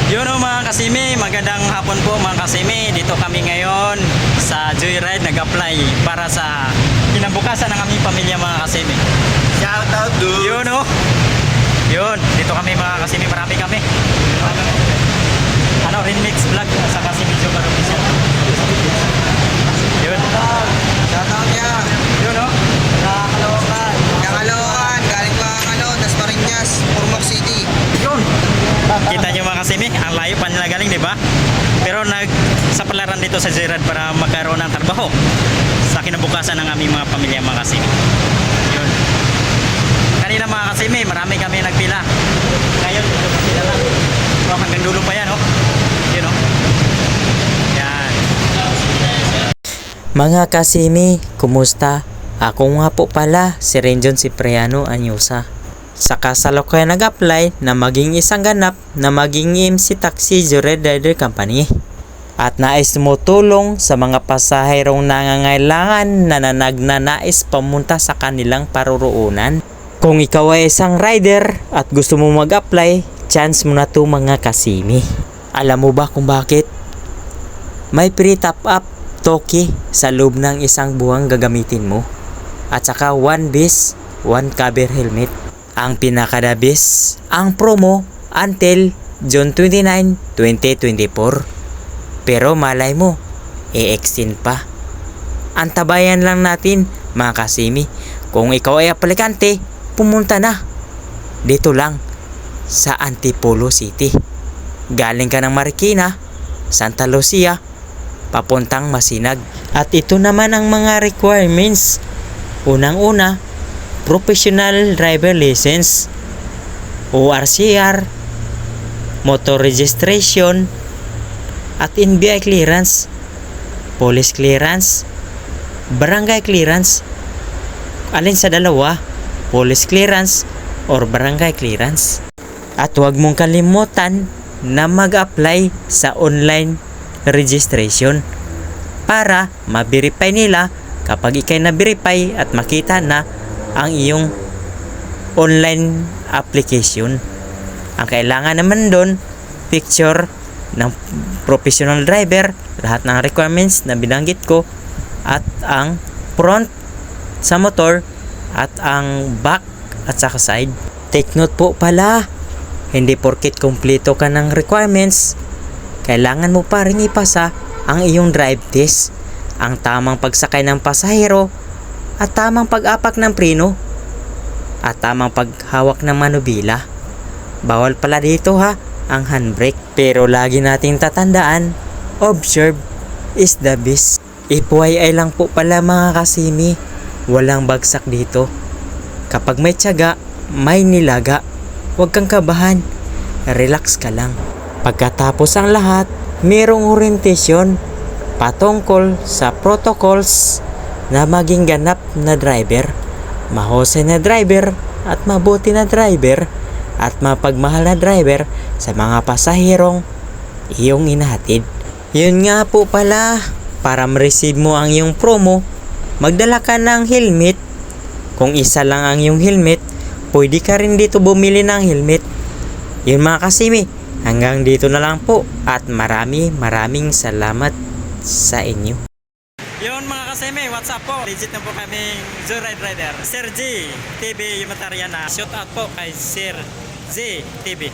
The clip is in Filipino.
Yun o mga kasimi, magandang hapon po mga kasimi. Dito kami ngayon sa Joyride nag-apply para sa kinabukasan ng aming pamilya mga kasimi. Shout out dude. Yun o. Yun, dito kami mga kasimi, marami kami. Ano, Remix Vlog sa kasimi Jogar Official. Yun. Shout out niya. Yun o. Sa Caloocan. Kangalokan, galing pa Dasmariñas, Ormoc City. Yun. Kita nyo mga kasimi, ang layo pa nila galing, di ba? Pero sa palaran dito sa Joyride para magkaroon ng trabaho sa kinabukasan ng aming mga pamilya mga kasimi. Yun. Kanina mga kasimi, marami kami nagpila. Ngayon, ito pila lang. So, hanggang dulo pa yan, oh. Yun, oh. Yan. Mga kasimi, kumusta? Ako nga po pala, si Renjon Cipriano Anyusa. Sa kasalukuyan nag-apply na maging isang ganap na maging MC Taxi Joyride Rider Company. At nais mo tulong sa mga pasaherong nangangailangan na nagnanais pamunta sa kanilang paruroonan. Kung ikaw ay isang rider at gusto mo mag-apply, chance mo na to mga kasimi. Alam mo ba kung bakit? May free top-up toki sa loob ng isang buwang gagamitin mo. At saka 1 base, 1 cover helmet. Ang pinakadabis, ang promo until June 29, 2024. Pero malay mo, i-extend pa. Antabayan lang natin mga kasimi. Kung ikaw ay aplikante, pumunta na. Dito lang sa Antipolo City. Galing ka ng Marikina, Santa Lucia, papuntang Masinag. At ito naman ang mga requirements. Unang-una, professional driver license, ORCR, motor registration, at NBI clearance, police clearance, barangay clearance. Alin sa dalawa, police clearance or barangay clearance. At huwag mong kalimutan na mag-apply sa online registration para ma-verify nila kapag ikay na-verify at makita na ang iyong online application. Ang kailangan naman doon, picture ng professional driver, lahat ng requirements na binanggit ko, at ang front sa motor, at ang back at saka side. Take note po pala, hindi porkit kumpleto ka ng requirements, kailangan mo pa rin ipasa ang iyong drive test, ang tamang pagsakay ng pasahero, at tamang pag-apak ng preno, at tamang paghawak ng manubila. Bawal pala dito ha ang handbrake. Pero lagi nating tatandaan, observe is the best. FYI lang po pala mga kasimi, walang bagsak dito. Kapag may tiyaga, may nilaga. Huwag kang kabahan, relax ka lang. Pagkatapos ang lahat, merong orientation patungkol sa protocols na maging ganap na driver, mahusay na driver at mabuti na driver at mapagmahal na driver sa mga pasaherong iyong inahatid. Yun nga po pala, para ma-receive mo ang iyong promo, magdala ka ng helmet. Kung isa lang ang iyong helmet, pwede ka rin dito bumili ng helmet. Yun mga kasimi, hanggang dito na lang po at maraming salamat sa inyo. Yun mga kasimi, what's up po? Legit na po kaming Joyride Rider. Sir G TV Yumatariana. Shout out po kay Sir G TV.